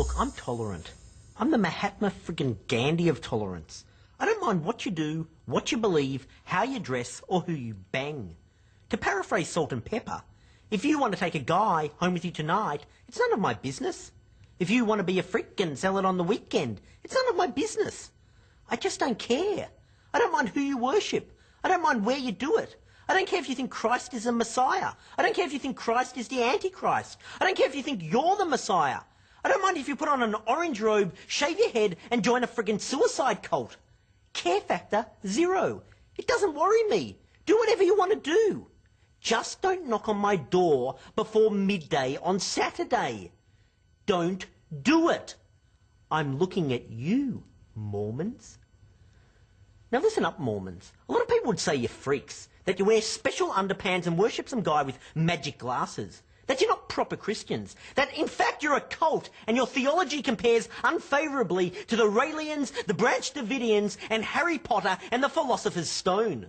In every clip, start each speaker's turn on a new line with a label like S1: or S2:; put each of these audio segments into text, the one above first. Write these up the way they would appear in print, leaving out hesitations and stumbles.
S1: Look, I'm tolerant. I'm the Mahatma friggin' Gandhi of tolerance. I don't mind what you do, what you believe, how you dress, or who you bang. To paraphrase Salt and Pepper, if you want to take a guy home with you tonight, it's none of my business. If you want to be a freak and sell it on the weekend, it's none of my business. I just don't care. I don't mind who you worship. I don't mind where you do it. I don't care if you think Christ is a Messiah. I don't care if you think Christ is the Antichrist. I don't care if you think you're the Messiah. I don't mind if you put on an orange robe, shave your head, and join a friggin' suicide cult. Care factor, 0. It doesn't worry me. Do whatever you want to do. Just don't knock on my door before midday on Saturday. Don't do it. I'm looking at you, Mormons. Now listen up, Mormons. A lot of people would say you're freaks, that you wear special underpants and worship some guy with magic glasses, that you're not proper Christians, that in fact you're a cult and your theology compares unfavourably to the Raelians, the Branch Davidians and Harry Potter and the Philosopher's Stone.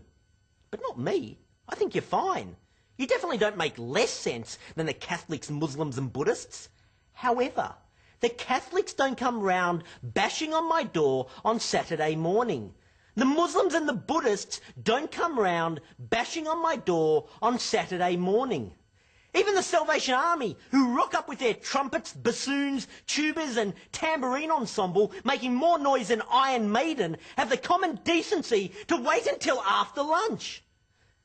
S1: But not me. I think you're fine. You definitely don't make less sense than the Catholics, Muslims and Buddhists. However, the Catholics don't come round bashing on my door on Saturday morning. The Muslims and the Buddhists don't come round bashing on my door on Saturday morning. Even the Salvation Army, who rock up with their trumpets, bassoons, tubas and tambourine ensemble, making more noise than Iron Maiden, have the common decency to wait until after lunch.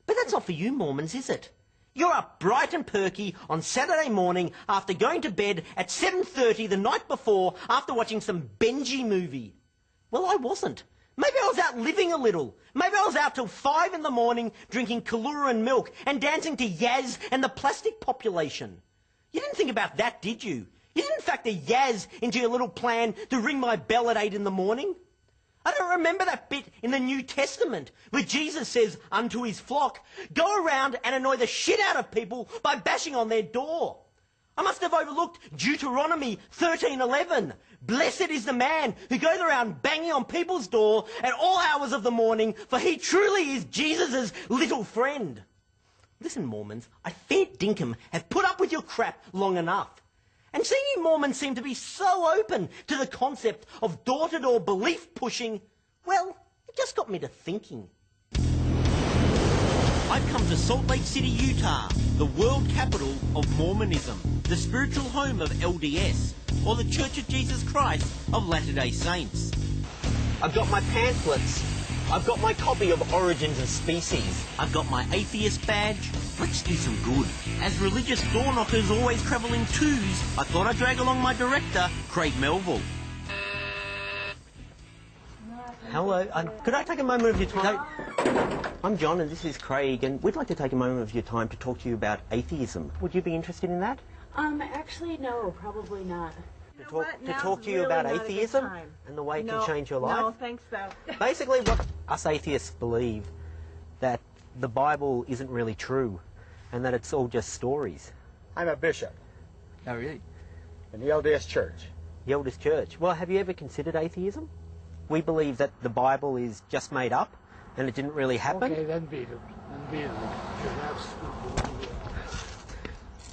S1: But that's not for you Mormons, is it? You're up bright and perky on Saturday morning after going to bed at 7:30 the night before after watching some Benji movie. Well, I wasn't. Maybe I was out living a little. Maybe I was out till 5 in the morning drinking Kahlua and milk and dancing to Yaz and the Plastic Population. You didn't think about that, did you? You didn't factor Yaz into your little plan to ring my bell at 8 in the morning? I don't remember that bit in the New Testament where Jesus says unto his flock, go around and annoy the shit out of people by bashing on their door. I must have overlooked Deuteronomy 13:11. Blessed is the man who goes around banging on people's door at all hours of the morning, for he truly is Jesus' little friend. Listen, Mormons, I fair dinkum have put up with your crap long enough. And seeing you Mormons seem to be so open to the concept of door-to-door belief pushing, well, it just got me to thinking. I've come to Salt Lake City, Utah, the world capital of Mormonism, the spiritual home of LDS, or the Church of Jesus Christ of Latter-day Saints. I've got my pamphlets. I've got my copy of Origins of Species. I've got my atheist badge. Let's do some good. As religious door knockers always travel in twos, I thought I'd drag along my director, Craig Melville. Hello, could I take a moment of your time? I'm John and this is Craig, and we'd like to take a moment of your time to talk to you about atheism. Would you be interested in that?
S2: Actually, no, probably not.
S1: To talk to you about atheism and the way it can change your life?
S2: No, thanks though.
S1: Basically, what us atheists believe, that the Bible isn't really true and that it's all just stories.
S3: I'm a bishop.
S1: Oh, really?
S3: In the LDS Church.
S1: The LDS Church. Well, have you ever considered atheism? We believe that the Bible is just made up and it didn't really happen.
S3: Okay, then beat it.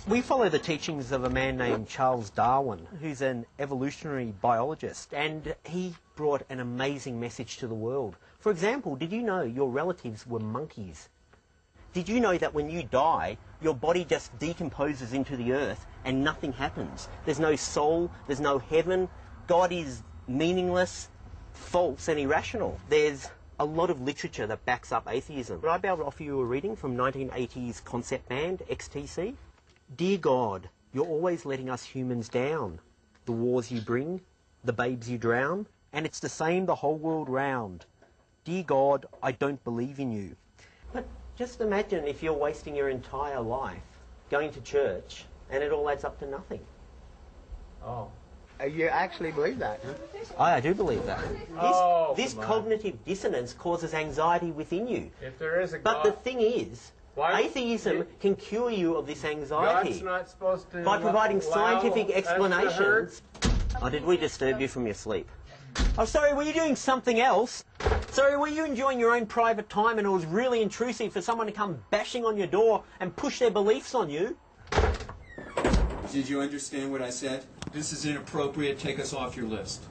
S1: We follow the teachings of a man named Charles Darwin, who's an evolutionary biologist, and he brought an amazing message to the world. For example, did you know your relatives were monkeys? Did you know that when you die, your body just decomposes into the earth and nothing happens? There's no soul, there's no heaven, God is meaningless, false and irrational. There's a lot of literature that backs up atheism. Would I be able to offer you a reading from 1980s concept band, XTC? Dear God, you're always letting us humans down. The wars you bring, the babes you drown, and it's the same the whole world round. Dear God, I don't believe in you. But just imagine if you're wasting your entire life going to church and it all adds up to nothing.
S3: Oh. You actually believe that, huh?
S1: I do believe that. This cognitive dissonance causes anxiety within you.
S3: If there is a
S1: God... But the thing is, atheism can cure you of this anxiety.
S3: God's not supposed to
S1: by providing scientific explanations. Oh, did we disturb you from your sleep? Oh, sorry, were you doing something else? Sorry, were you enjoying your own private time and it was really intrusive for someone to come bashing on your door and push their beliefs on you?
S4: Did you understand what I said? This is inappropriate. Take us off your list.